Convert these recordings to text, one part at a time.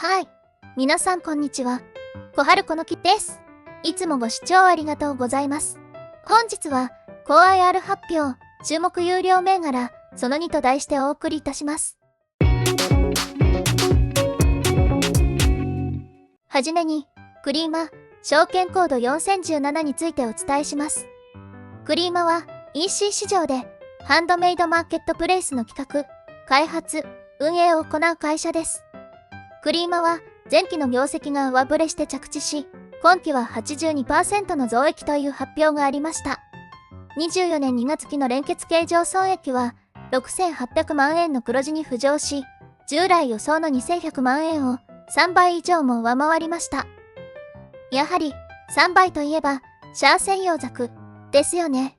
はい。皆さんこんにちは。小春このきです。いつもご視聴ありがとうございます。本日は、高 IR 発表、注目有料銘柄、その2と題してお送りいたします。はじめに、クリーマ、証券コード4017についてお伝えします。クリーマは、EC 市場で、ハンドメイドマーケットプレイスの企画、開発、運営を行う会社です。クリーマは前期の業績が上振れして着地し、今期は 82% の増益という発表がありました。24年2月期の連結経常損益は6800万円の黒字に浮上し、従来予想の2100万円を3倍以上も上回りました。やはり3倍といえばシャア専用ザクですよね。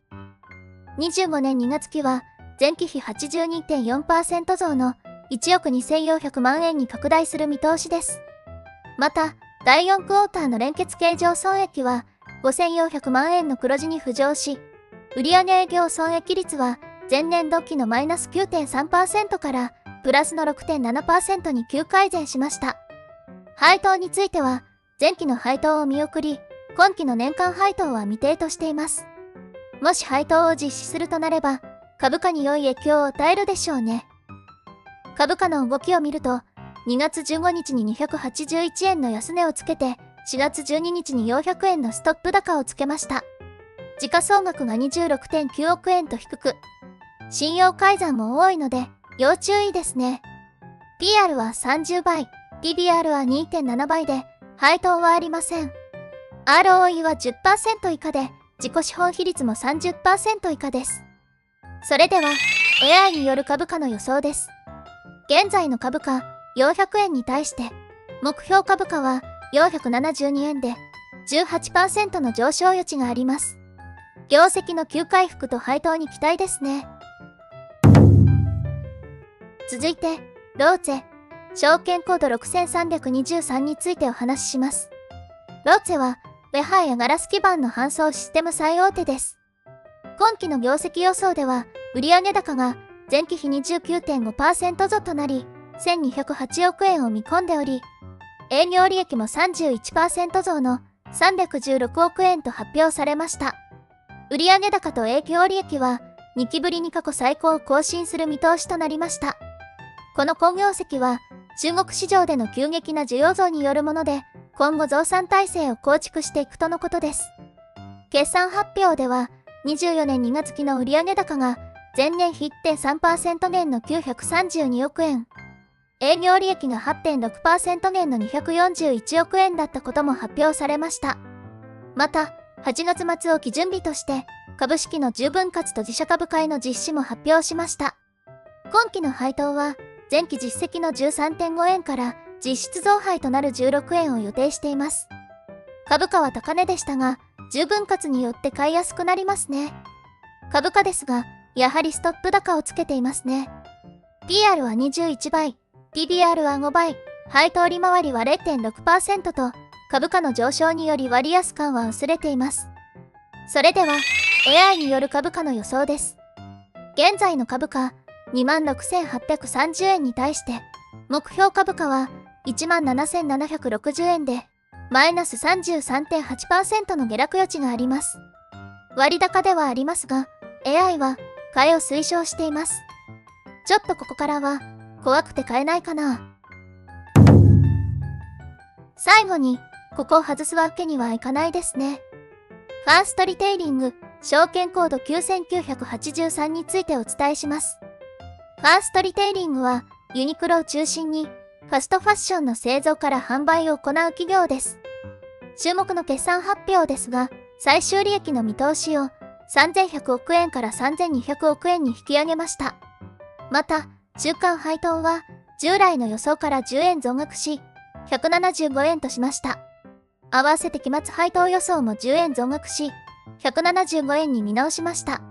25年2月期は前期比 82.4% 増の1億2400万円に拡大する見通しです。また、第4クォーターの連結経常損益は5400万円の黒字に浮上し、売上営業損益率は前年度期のマイナス 9.3% からプラスの 6.7% に急改善しました。配当については、前期の配当を見送り、今期の年間配当は未定としています。もし配当を実施するとなれば、株価に良い影響を与えるでしょうね。株価の動きを見ると、2月15日に281円の安値をつけて、4月12日に400円のストップ高をつけました。時価総額が 26.9 億円と低く、信用改ざんも多いので、要注意ですね。PR は30倍、PBR は 2.7 倍で、配当はありません。ROE は 10% 以下で、自己資本比率も 30% 以下です。それでは、AI による株価の予想です。現在の株価400円に対して、目標株価は472円で 18% の上昇余地があります。業績の急回復と配当に期待ですね。続いて、ローツェ、証券コード6323についてお話しします。ローツェは、ウェハーやガラス基板の搬送システム最大手です。今期の業績予想では、売上高が前期比 29.5% 増となり、1208億円を見込んでおり、営業利益も 31% 増の316億円と発表されました。売上高と営業利益は2期ぶりに過去最高を更新する見通しとなりました。この好業績は中国市場での急激な需要増によるもので、今後増産体制を構築していくとのことです。決算発表では、24年2月期の売上高が前年比 1.3% 減の932億円。営業利益が 8.6% 減の241億円だったことも発表されました。また、8月末を基準日として、株式の10分割と自社株買いの実施も発表しました。今期の配当は、前期実績の 13.5 円から実質増配となる16円を予定しています。株価は高値でしたが、10分割によって買いやすくなりますね。株価ですが、やはりストップ高をつけていますね。PR は21倍、PBR は5倍、配当利回りは 0.6% と、株価の上昇により割安感は薄れています。それでは、AI による株価の予想です。現在の株価、26,830 円に対して、目標株価は 17,760 円で、マイナス 33.8% の下落余地があります。割高ではありますが、AI は買いを推奨しています。ちょっとここからは、怖くて買えないかな。最後に、ここを外すわけにはいかないですね。ファーストリテイリング、証券コード9983についてお伝えします。ファーストリテイリングは、ユニクロを中心に、ファストファッションの製造から販売を行う企業です。注目の決算発表ですが、最終利益の見通しを3100億円から3200億円に引き上げました。また、中間配当は従来の予想から10円増額し、175円としました。合わせて期末配当予想も10円増額し、175円に見直しました。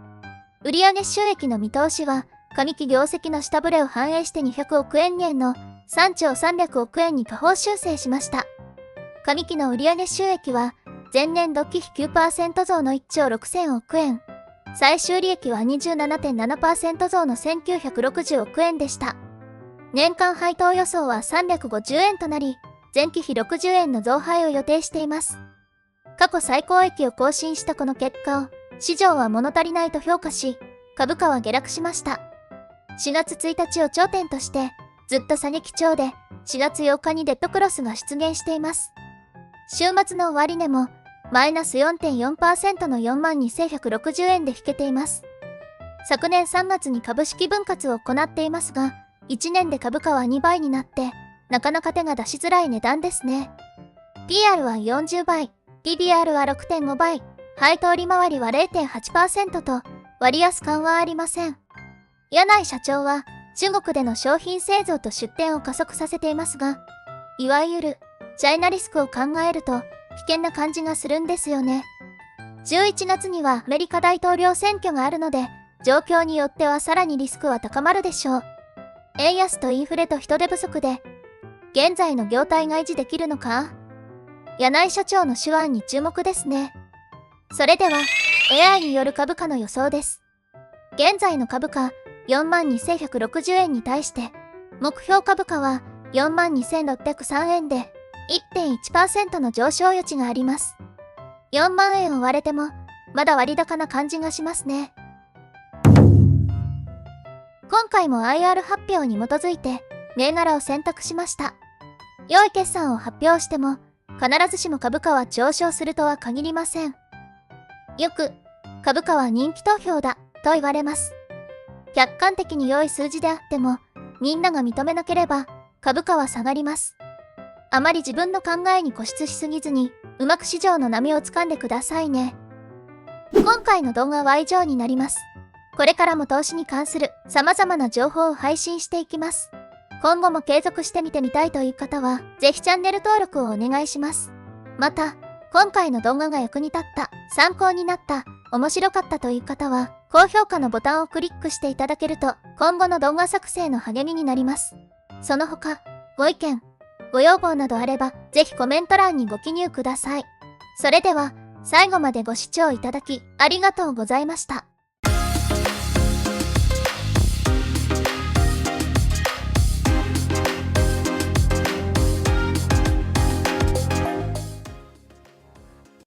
売上収益の見通しは、上期業績の下振れを反映して200億円減の3兆300億円に下方修正しました。上期の売上収益は、前年度期比 9% 増の1兆6000億円。最終利益は 27.7% 増の1960億円でした。年間配当予想は350円となり、前期比60円の増配を予定しています。過去最高益を更新したこの結果を、市場は物足りないと評価し、株価は下落しました。4月1日を頂点として、ずっと下げ基調で、4月8日にデッドクロスが出現しています。週末の終値も、マイナス 4.4% の42,160 円で引けています。昨年3月に株式分割を行っていますが、1年で株価は2倍になって、なかなか手が出しづらい値段ですね。PR は40倍、PBR は 6.5 倍、配当利回りは 0.8% と、割安感はありません。柳井社長は、中国での商品製造と出店を加速させていますが、いわゆる、チャイナリスクを考えると、危険な感じがするんですよね。11月にはアメリカ大統領選挙があるので、状況によってはさらにリスクは高まるでしょう。円安とインフレと人手不足で、現在の業態が維持できるのか？柳井社長の手腕に注目ですね。それでは、AI による株価の予想です。現在の株価、42,160 円に対して、目標株価は 42,603 円で、1.1% の上昇余地があります。4万円を割れても、まだ割高な感じがしますね。今回も IR 発表に基づいて、銘柄を選択しました。良い決算を発表しても、必ずしも株価は上昇するとは限りません。よく、株価は人気投票だ、と言われます。客観的に良い数字であっても、みんなが認めなければ、株価は下がります。あまり自分の考えに固執しすぎずに、うまく市場の波をつかんでくださいね。今回の動画は以上になります。これからも投資に関する様々な情報を配信していきます。今後も継続して見てみたいという方は、ぜひチャンネル登録をお願いします。また、今回の動画が役に立った、参考になった、面白かったという方は、高評価のボタンをクリックしていただけると、今後の動画作成の励みになります。その他、ご意見、ご要望などあれば、ぜひコメント欄にご記入ください。それでは、最後までご視聴いただき、ありがとうございました。